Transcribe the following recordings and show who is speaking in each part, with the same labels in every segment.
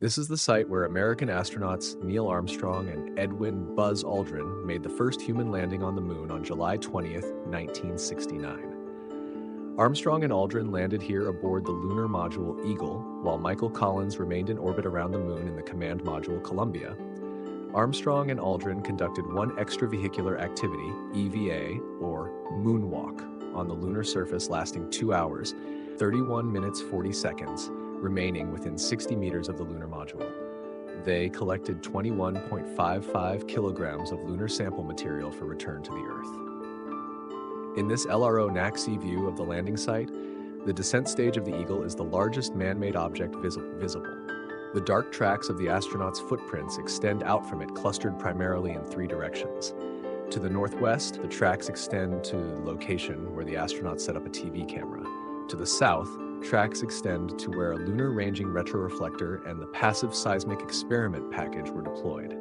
Speaker 1: This is the site where American astronauts Neil Armstrong and Edwin "Buzz" Aldrin made the first human landing on the moon on July 20th, 1969. Armstrong and Aldrin landed here aboard the lunar module Eagle, while Michael Collins remained in orbit around the moon in the command module Columbia. Armstrong and Aldrin conducted one extravehicular activity, EVA, or moonwalk, on the lunar surface lasting 2 hours, 31 minutes 40 seconds, remaining within 60 meters of the lunar module. They collected 21.55 kilograms of lunar sample material for return to the Earth. In this LRO-NAC-C view of the landing site, the descent stage of the Eagle is the largest man-made object visible. The dark tracks of the astronauts' footprints extend out from it, clustered primarily in 3 directions. To the northwest, the tracks extend to the location where the astronauts set up a TV camera. To the south, tracks extend to where a lunar ranging retroreflector and the passive seismic experiment package were deployed.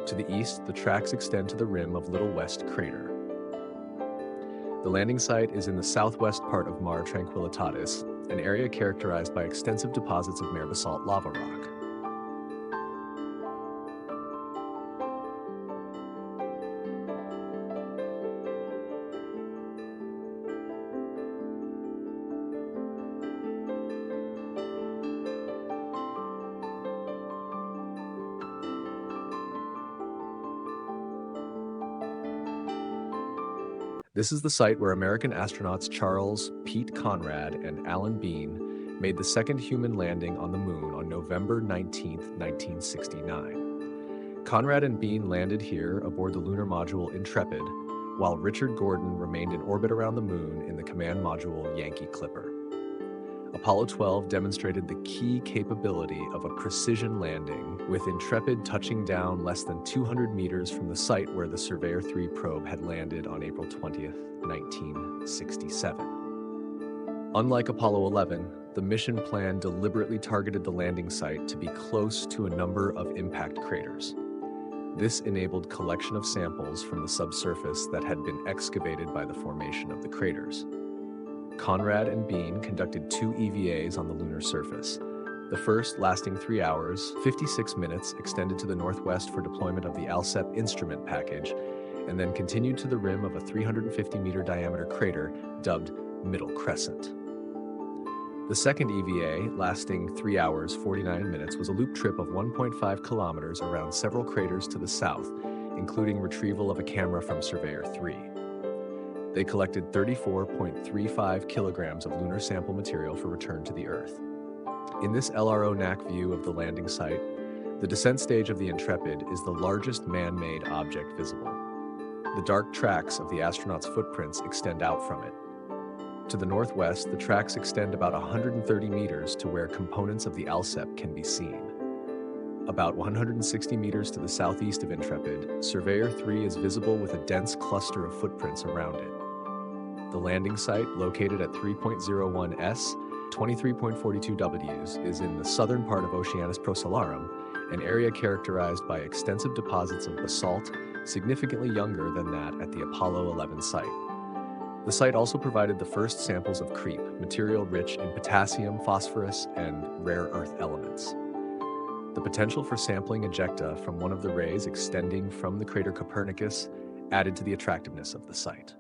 Speaker 1: To the east, the tracks extend to the rim of Little West Crater. The landing site is in the southwest part of Mar Tranquilatus, an area characterized by extensive deposits of mare basalt lava rock. This is the site where American astronauts Pete Conrad and Alan Bean made the second human landing on the moon on November 19, 1969. Conrad and Bean landed here aboard the lunar module Intrepid, while Richard Gordon remained in orbit around the moon in the command module Yankee Clipper. Apollo 12 demonstrated the key capability of a precision landing, with Intrepid touching down less than 200 meters from the site where the Surveyor 3 probe had landed on April 20th, 1967. Unlike Apollo 11, the mission plan deliberately targeted the landing site to be close to a number of impact craters. This enabled collection of samples from the subsurface that had been excavated by the formation of the craters. Conrad and Bean conducted 2 EVAs on the lunar surface. The first, lasting 3 hours, 56 minutes, extended to the northwest for deployment of the ALSEP instrument package, and then continued to the rim of a 350-meter diameter crater dubbed Middle Crescent. The second EVA, lasting 3 hours, 49 minutes, was a loop trip of 1.5 kilometers around several craters to the south, including retrieval of a camera from Surveyor 3. They collected 34.35 kilograms of lunar sample material for return to the Earth. In this LRO-NAC view of the landing site, the descent stage of the Intrepid is the largest man-made object visible. The dark tracks of the astronauts' footprints extend out from it. To the northwest, the tracks extend about 130 meters to where components of the ALSEP can be seen. About 160 meters to the southeast of Intrepid, Surveyor 3 is visible with a dense cluster of footprints around it. The landing site, located at 3.01 S, 23.42 Ws, is in the southern part of Oceanus Procellarum, an area characterized by extensive deposits of basalt, significantly younger than that at the Apollo 11 site. The site also provided the first samples of creep, material rich in potassium, phosphorus, and rare earth elements. The potential for sampling ejecta from one of the rays extending from the crater Copernicus added to the attractiveness of the site.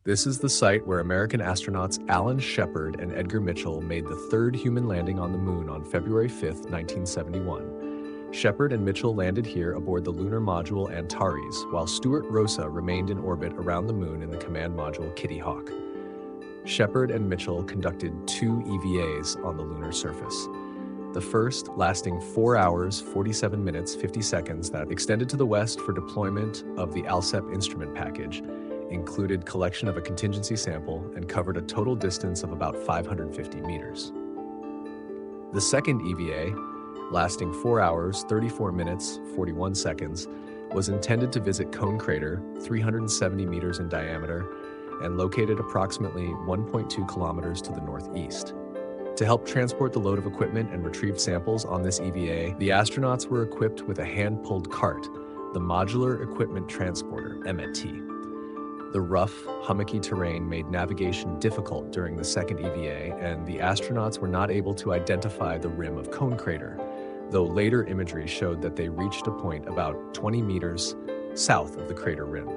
Speaker 1: This is the site where American astronauts Shepard and Edgar Mitchell made the third human landing on the moon on February 5, 1971. Shepard and Mitchell landed here aboard the lunar module Antares, while Stuart Rosa remained in orbit around the moon in the command module Kitty Hawk. Shepard and Mitchell conducted 2 EVAs on the lunar surface. The first, lasting 4 hours, 47 minutes, 50 seconds, that extended to the west for deployment of the ALSEP instrument package, included collection of a contingency sample and covered a total distance of about 550 meters. The second EVA, lasting 4 hours, 34 minutes, 41 seconds, was intended to visit Cone Crater, 370 meters in diameter, and located approximately 1.2 kilometers to the northeast. To help transport the load of equipment and retrieve samples on this EVA, the astronauts were equipped with a hand-pulled cart, the Modular Equipment Transporter, MET. The rough, hummocky terrain made navigation difficult during the second EVA, and the astronauts were not able to identify the rim of Cone Crater, though later imagery showed that they reached a point about 20 meters south of the crater rim.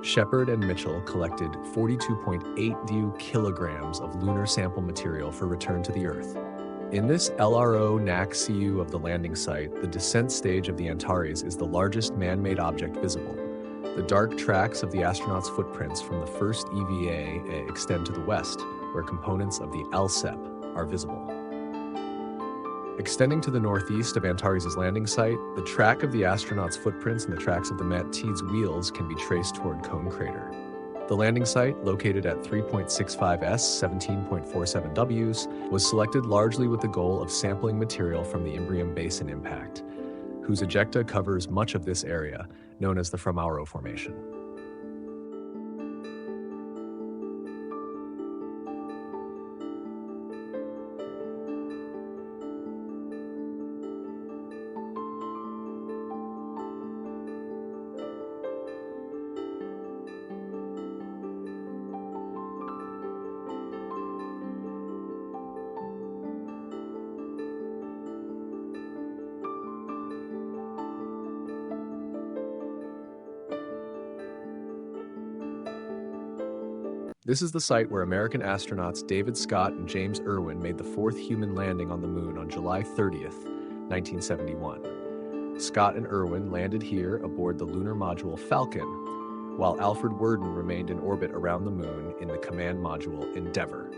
Speaker 1: Shepard and Mitchell collected 42.82 kilograms of lunar sample material for return to the Earth. In this LRO NAC-CU of the landing site, the descent stage of the Antares is the largest man-made object visible. The dark tracks of the astronauts' footprints from the first EVA extend to the west, where components of the LSEP are visible. Extending to the northeast of Antares' landing site, the track of the astronauts' footprints and the tracks of the Mateed's wheels can be traced toward Cone Crater. The landing site, located at 3.65 S, 17.47 Ws, was selected largely with the goal of sampling material from the Imbrium Basin impact, whose ejecta covers much of this area, known as the Fra Mauro Formation. This is the site where American astronauts David Scott and James Irwin made the fourth human landing on the moon on July 30th, 1971. Scott and Irwin landed here aboard the lunar module Falcon, while Alfred Worden remained in orbit around the moon in the command module Endeavour.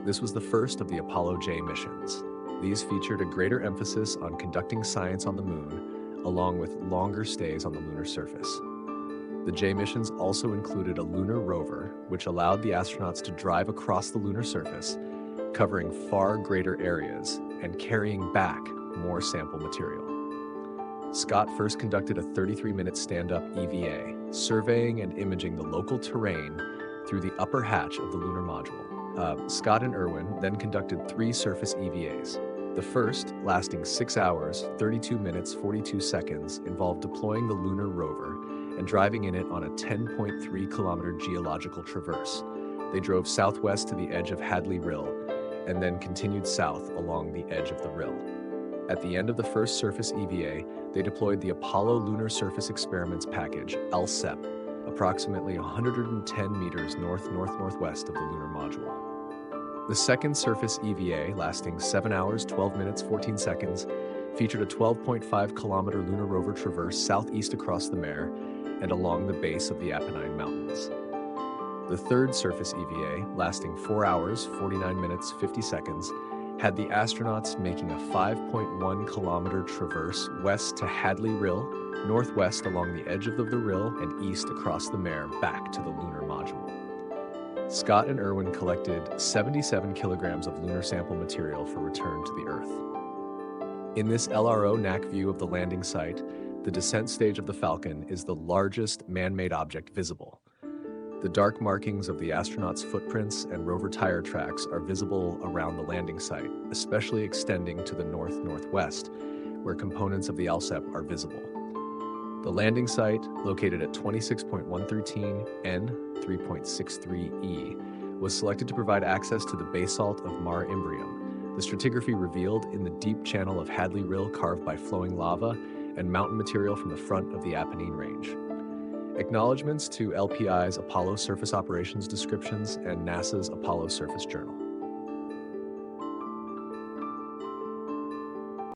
Speaker 1: This was the first of the Apollo J missions. These featured a greater emphasis on conducting science on the moon, along with longer stays on the lunar surface. The J missions also included a lunar rover, which allowed the astronauts to drive across the lunar surface, covering far greater areas and carrying back more sample material. Scott first conducted a 33-minute stand-up EVA, surveying and imaging the local terrain through the upper hatch of the lunar module. Scott and Irwin then conducted 3 surface EVAs. The first, lasting 6 hours, 32 minutes, 42 seconds, involved deploying the lunar rover and driving in it on a 10.3-kilometer geological traverse. They drove southwest to the edge of Hadley Rille and then continued south along the edge of the Rille. At the end of the first surface EVA, they deployed the Apollo Lunar Surface Experiments Package, LSEP, approximately 110 meters north-northwest of the lunar module. The second surface EVA, lasting 7 hours, 12 minutes, 14 seconds, featured a 12.5-kilometer lunar rover traverse southeast across the Mare and along the base of the Apennine Mountains. The third surface EVA, lasting 4 hours, 49 minutes, 50 seconds, had the astronauts making a 5.1-kilometer traverse west to Hadley Rille, northwest along the edge of the Rille, and east across the Mare back to the lunar module. Scott and Irwin collected 77 kilograms of lunar sample material for return to the Earth. In this LRO NAC view of the landing site, the descent stage of the Falcon is the largest man-made object visible. The dark markings of the astronauts' footprints and rover tire tracks are visible around the landing site, especially extending to the north-northwest, where components of the LSEP are visible. The landing site, located at 26.113 N 3.63 E, was selected to provide access to the basalt of Mar Imbrium, the stratigraphy revealed in the deep channel of Hadley Rille carved by flowing lava and mountain material from the front of the Apennine Range. Acknowledgements to LPI's Apollo Surface Operations Descriptions and NASA's Apollo Surface Journal.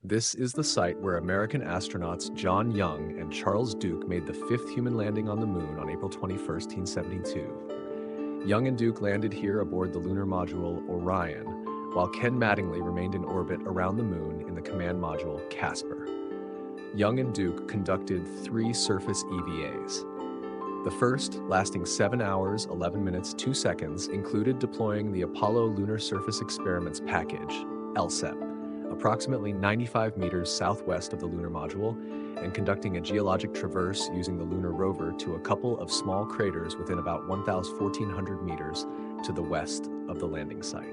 Speaker 1: This is the site where American astronauts John Young and Charles Duke made the 5th human landing on the moon on April 21, 1972. Young and Duke landed here aboard the lunar module Orion, while Ken Mattingly remained in orbit around the moon in the command module Casper. Young and Duke conducted 3 surface EVAs. The first, lasting 7 hours, 11 minutes, 2 seconds, included deploying the Apollo Lunar Surface Experiments Package, LSEP, approximately 95 meters southwest of the lunar module, and conducting a geologic traverse using the lunar rover to a couple of small craters within about 1,400 meters to the west of the landing site.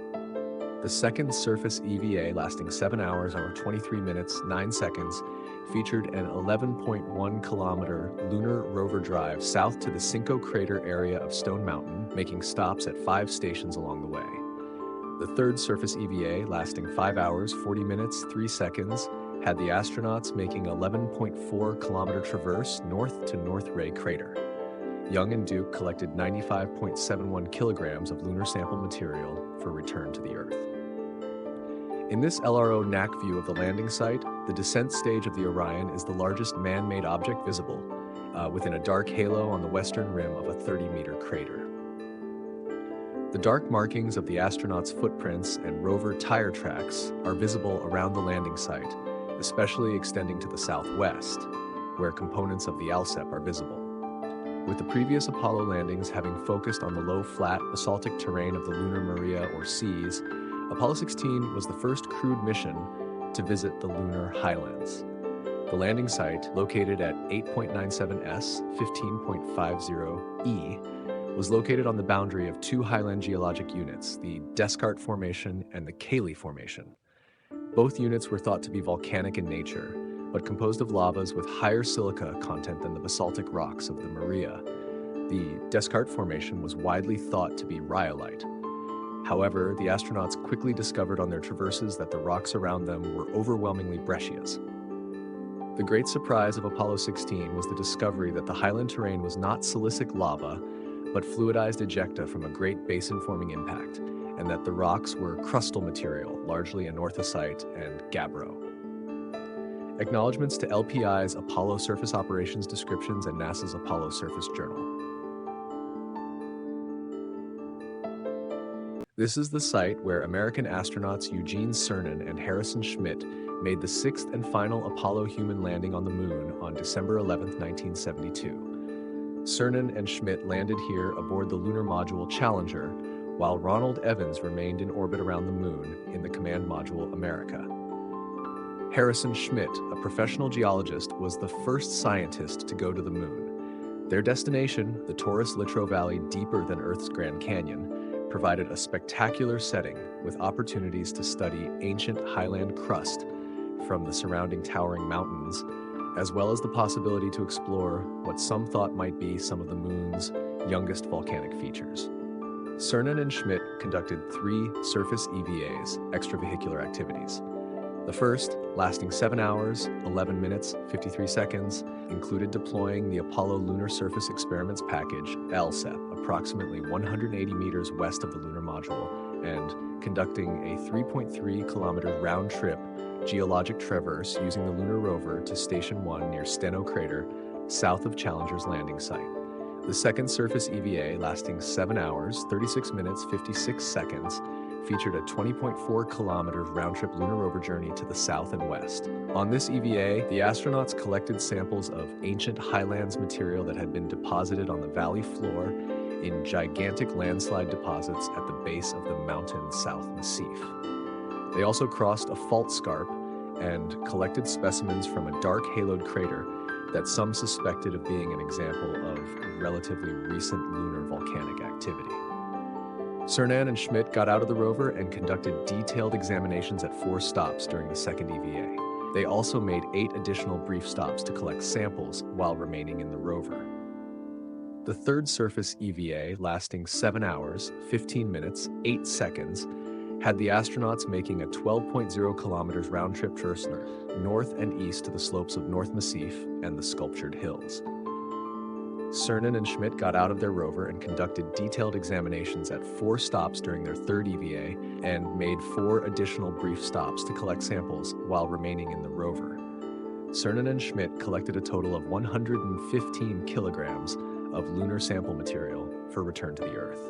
Speaker 1: The second surface EVA, lasting 7 hours or 23 minutes, 9 seconds, featured an 11.1-kilometer lunar rover drive south to the Cinco crater area of Stone Mountain, making stops at 5 stations along the way. The third surface EVA, lasting 5 hours, 40 minutes, 3 seconds, had the astronauts making 11.4-kilometer traverse north to North Ray crater. Young and Duke collected 95.71 kilograms of lunar sample material for return to the Earth. In this LRO NAC view of the landing site, the descent stage of the Orion is the largest man-made object visible, within a dark halo on the western rim of a 30-meter crater. The dark markings of the astronauts' footprints and rover tire tracks are visible around the landing site, especially extending to the southwest, where components of the ALSEP are visible. With the previous Apollo landings having focused on the low, flat, basaltic terrain of the lunar Maria or seas, Apollo 16 was the first crewed mission to visit the lunar highlands. The landing site, located at 8.97S, 15.50E, was located on the boundary of 2 highland geologic units, the Descartes Formation and the Cayley Formation. Both units were thought to be volcanic in nature, but composed of lavas with higher silica content than the basaltic rocks of the Maria. The Descartes Formation was widely thought to be rhyolite. However, the astronauts quickly discovered on their traverses that the rocks around them were overwhelmingly breccias. The great surprise of Apollo 16 was the discovery that the highland terrain was not silicic lava, but fluidized ejecta from a great basin-forming impact, and that the rocks were crustal material, largely anorthosite and gabbro. Acknowledgements to LPI's Apollo Surface Operations Descriptions and NASA's Apollo Surface Journal. This is the site where American astronauts Eugene Cernan and Harrison Schmidt made the 6th and final Apollo human landing on the Moon on December 11, 1972. Cernan and Schmidt landed here aboard the lunar module Challenger, while Ronald Evans remained in orbit around the Moon in the command module America. Harrison Schmidt, a professional geologist, was the first scientist to go to the Moon. Their destination, the Taurus-Littrow Valley deeper than Earth's Grand Canyon, provided a spectacular setting with opportunities to study ancient highland crust from the surrounding towering mountains, as well as the possibility to explore what some thought might be some of the Moon's youngest volcanic features. Cernan and Schmidt conducted 3 surface EVAs, extravehicular activities. The first, lasting 7 hours, 11 minutes, 53 seconds, included deploying the Apollo Lunar Surface Experiments Package, ALSEP, approximately 180 meters west of the lunar module, and conducting a 3.3-kilometer round-trip geologic traverse using the lunar rover to Station 1 near Steno Crater, south of Challenger's landing site. The second surface EVA, lasting 7 hours, 36 minutes, 56 seconds, featured a 20.4-kilometer round-trip lunar rover journey to the south and west. On this EVA, the astronauts collected samples of ancient highlands material that had been deposited on the valley floor in gigantic landslide deposits at the base of the mountain South Massif. They also crossed a fault scarp and collected specimens from a dark haloed crater that some suspected of being an example of relatively recent lunar volcanic activity. Cernan and Schmidt got out of the rover and conducted detailed examinations at 4 stops during the second EVA. They also made 8 additional brief stops to collect samples while remaining in the rover. The third surface EVA, lasting 7 hours, 15 minutes, 8 seconds, had the astronauts making a 12.0 kilometers round-trip traverse north and east to the slopes of North Massif and the sculptured hills. Cernan and Schmidt got out of their rover and conducted detailed examinations at 4 stops during their third EVA and made 4 additional brief stops to collect samples while remaining in the rover. Cernan and Schmidt collected a total of 115 kilograms of lunar sample material for return to the Earth.